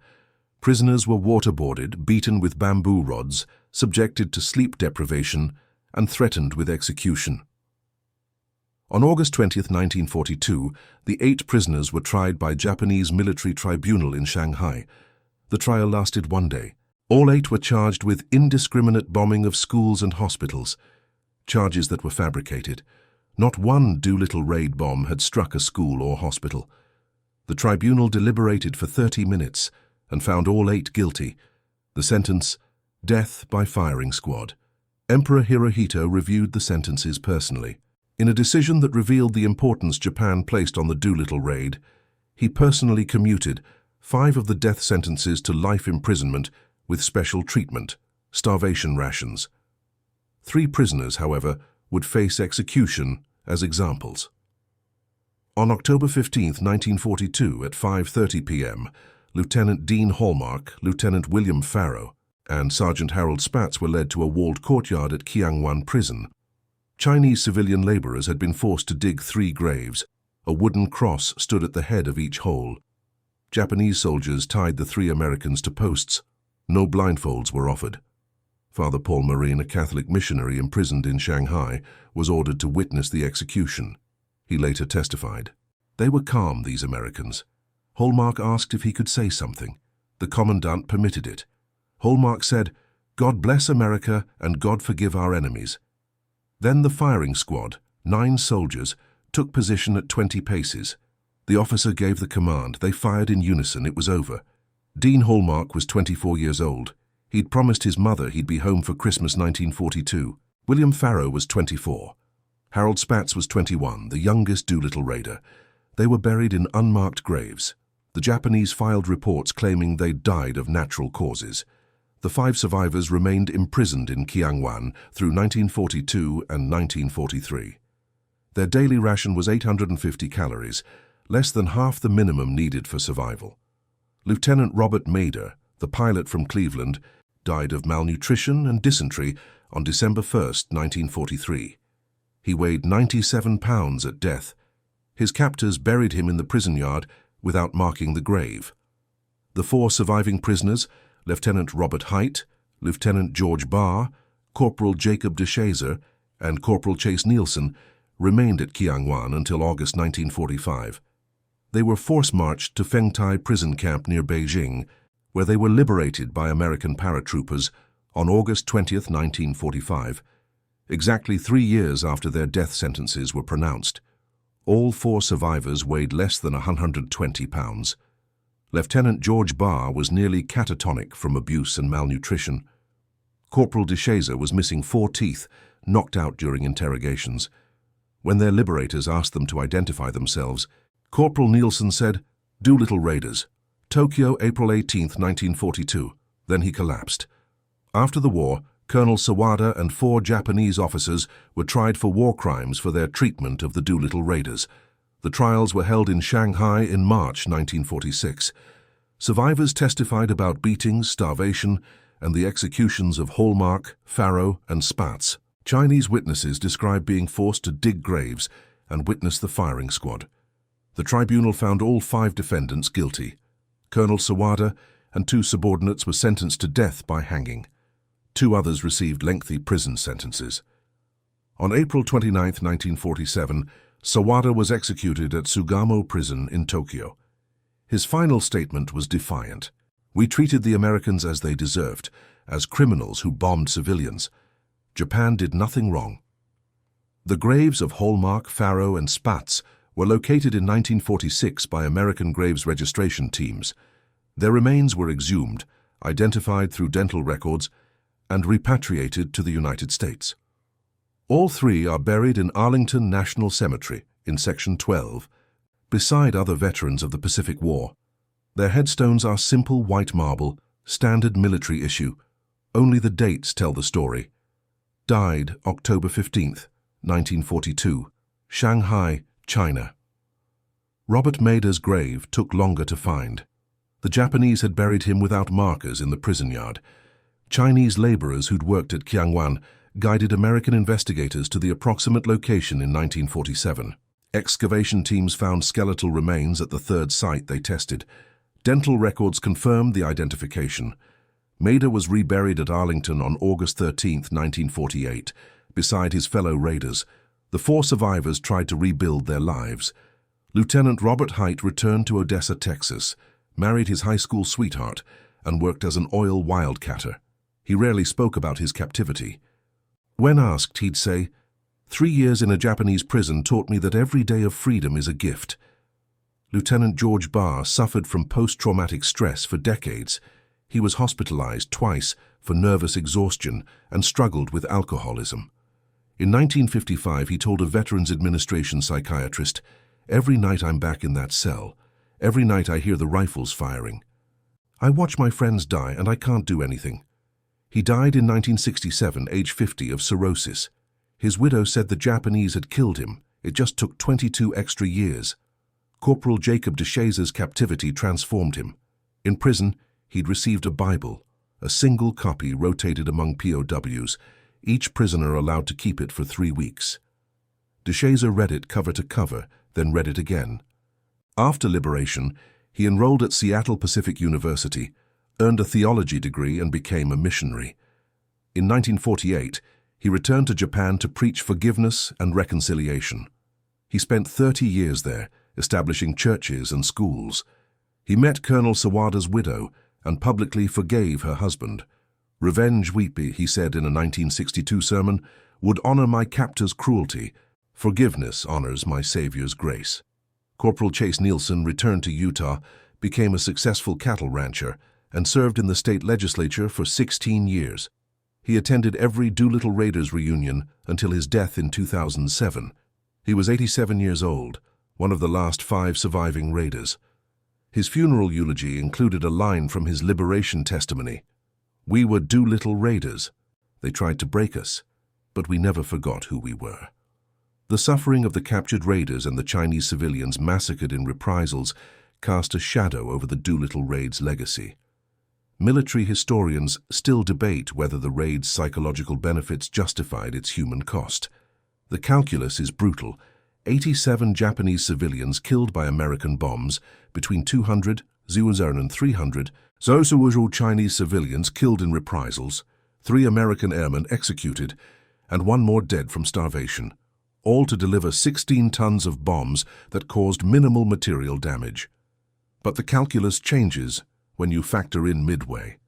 Prisoners were waterboarded, beaten with bamboo rods, subjected to sleep deprivation, and threatened with execution. On August 20, 1942, the 8 prisoners were tried by Japanese military tribunal in Shanghai. The trial lasted 1 day. All 8 were charged with indiscriminate bombing of schools and hospitals, charges that were fabricated. Not one Doolittle raid bomb had struck a school or hospital. The tribunal deliberated for 30 minutes and found all 8 guilty. The sentence, death by firing squad. Emperor Hirohito reviewed the sentences personally. In a decision that revealed the importance Japan placed on the Doolittle raid, he personally commuted 5 of the death sentences to life imprisonment with special treatment, starvation rations. 3 prisoners, however, would face execution as examples. On October 15, 1942, at 5:30 p.m., Lieutenant Dean Hallmark, Lieutenant William Farrow, and Sergeant Harold Spatz were led to a walled courtyard at Qiangwan Prison. Chinese civilian laborers had been forced to dig 3 graves. A wooden cross stood at the head of each hole. Japanese soldiers tied the 3 Americans to posts. No blindfolds were offered. Father Paul Marine, a Catholic missionary imprisoned in Shanghai, was ordered to witness the execution. He later testified. They were calm, these Americans. Hallmark asked if he could say something. The commandant permitted it. Hallmark said, "God bless America and God forgive our enemies." Then the firing squad, 9 soldiers, took position at 20 paces. The officer gave the command. They fired in unison. It was over. Dean Hallmark was 24 years old. He'd promised his mother he'd be home for Christmas 1942. William Farrow was 24. Harold Spatz was 21, the youngest Doolittle raider. They were buried in unmarked graves. The Japanese filed reports claiming they'd died of natural causes. The 5 survivors remained imprisoned in Qiangwan through 1942 and 1943. Their daily ration was 850 calories, less than half the minimum needed for survival. Lieutenant Robert Mader, the pilot from Cleveland, died of malnutrition and dysentery on December 1, 1943. He weighed 97 pounds at death. His captors buried him in the prison yard without marking the grave. The 4 surviving prisoners, Lieutenant Robert Hite, Lieutenant George Barr, Corporal Jacob DeShazer, and Corporal Chase Nielsen, remained at Kiangwan until August 1945. They were force-marched to Fengtai prison camp near Beijing, where they were liberated by American paratroopers on August 20, 1945, exactly 3 years after their death sentences were pronounced. All 4 survivors weighed less than 120 pounds. Lieutenant George Barr was nearly catatonic from abuse and malnutrition. Corporal DeShazer was missing 4 teeth, knocked out during interrogations. When their liberators asked them to identify themselves, Corporal Nielsen said, "Doolittle Raiders, Tokyo, April 18, 1942. Then he collapsed. After the war, Colonel Sawada and 4 Japanese officers were tried for war crimes for their treatment of the Doolittle Raiders. The trials were held in Shanghai in March 1946. Survivors testified about beatings, starvation, and the executions of Hallmark, Farrow, and Spatz. Chinese witnesses described being forced to dig graves and witness the firing squad. The tribunal found all 5 defendants guilty. Colonel Sawada and 2 subordinates were sentenced to death by hanging. 2 others received lengthy prison sentences. On April 29, 1947, Sawada was executed at Sugamo Prison in Tokyo. His final statement was defiant. "We treated the Americans as they deserved, as criminals who bombed civilians. Japan did nothing wrong." The graves of Hallmark, Farrow, and Spatz were located in 1946 by American graves registration teams. Their remains were exhumed, identified through dental records, and repatriated to the United States. All 3 are buried in Arlington National Cemetery in Section 12, beside other veterans of the Pacific War. Their headstones are simple white marble, standard military issue. Only the dates tell the story. Died October 15, 1942, Shanghai, China. Robert Maida's grave took longer to find. The Japanese had buried him without markers in the prison yard. Chinese laborers who'd worked at Kiangwan guided American investigators to the approximate location in 1947. Excavation teams found skeletal remains at the 3rd site they tested. Dental records confirmed the identification. Maida was reburied at Arlington on August 13, 1948, beside his fellow raiders. The 4 survivors tried to rebuild their lives. Lieutenant Robert Hite returned to Odessa, Texas, married his high school sweetheart, and worked as an oil wildcatter. He rarely spoke about his captivity. When asked, he'd say, "3 years in a Japanese prison taught me that every day of freedom is a gift." Lieutenant George Barr suffered from post-traumatic stress for decades. He was hospitalized twice for nervous exhaustion and struggled with alcoholism. In 1955, he told a Veterans Administration psychiatrist, "Every night I'm back in that cell. Every night I hear the rifles firing. I watch my friends die and I can't do anything." He died in 1967, age 50, of cirrhosis. His widow said the Japanese had killed him. It just took 22 extra years. Corporal Jacob DeShazer's captivity transformed him. In prison, he'd received a Bible, a single copy rotated among POWs, each prisoner allowed to keep it for 3 weeks. DeShazer read it cover to cover, then read it again. After liberation, he enrolled at Seattle Pacific University, earned a theology degree, and became a missionary. In 1948, he returned to Japan to preach forgiveness and reconciliation. He spent 30 years there, establishing churches and schools. He met Colonel Sawada's widow and publicly forgave her husband. "Revenge, weepy," he said in a 1962 sermon, "would honor my captor's cruelty. Forgiveness honors my Savior's grace." Corporal Chase Nielsen returned to Utah, became a successful cattle rancher, and served in the state legislature for 16 years. He attended every Doolittle Raiders reunion until his death in 2007. He was 87 years old, one of the last 5 surviving raiders. His funeral eulogy included a line from his liberation testimony. "We were Doolittle Raiders. They tried to break us, but we never forgot who we were." The suffering of the captured raiders and the Chinese civilians massacred in reprisals cast a shadow over the Doolittle Raid's legacy. Military historians still debate whether the raid's psychological benefits justified its human cost. The calculus is brutal. 87 Japanese civilians killed by American bombs, between 200 and 300 Chinese civilians killed in reprisals, 3 American airmen executed, and 1 more dead from starvation, all to deliver 16 tons of bombs that caused minimal material damage. But the calculus changes when you factor in Midway.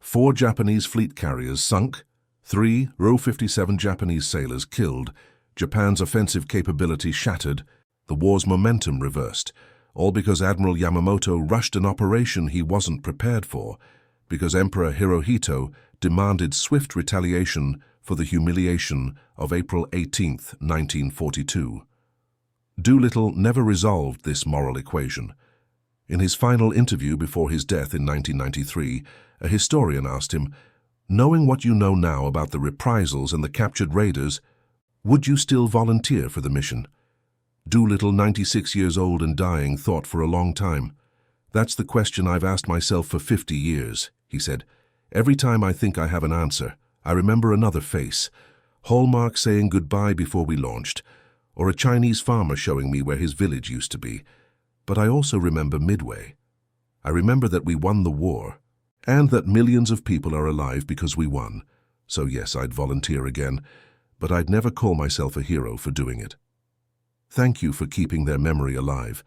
4 Japanese fleet carriers sunk, 3 Ro-57 Japanese sailors killed, Japan's offensive capability shattered, the war's momentum reversed, all because Admiral Yamamoto rushed an operation he wasn't prepared for, because Emperor Hirohito demanded swift retaliation for the humiliation of April 18, 1942. Doolittle never resolved this moral equation. In his final interview before his death in 1993, a historian asked him, "Knowing what you know now about the reprisals and the captured raiders, would you still volunteer for the mission?" Doolittle, 96 years old and dying, thought for a long time. "That's the question I've asked myself for 50 years, he said. "Every time I think I have an answer, I remember another face, Hallmark saying goodbye before we launched, or a Chinese farmer showing me where his village used to be. But I also remember Midway. I remember that we won the war, and that millions of people are alive because we won. So yes, I'd volunteer again, but I'd never call myself a hero for doing it. Thank you for keeping their memory alive.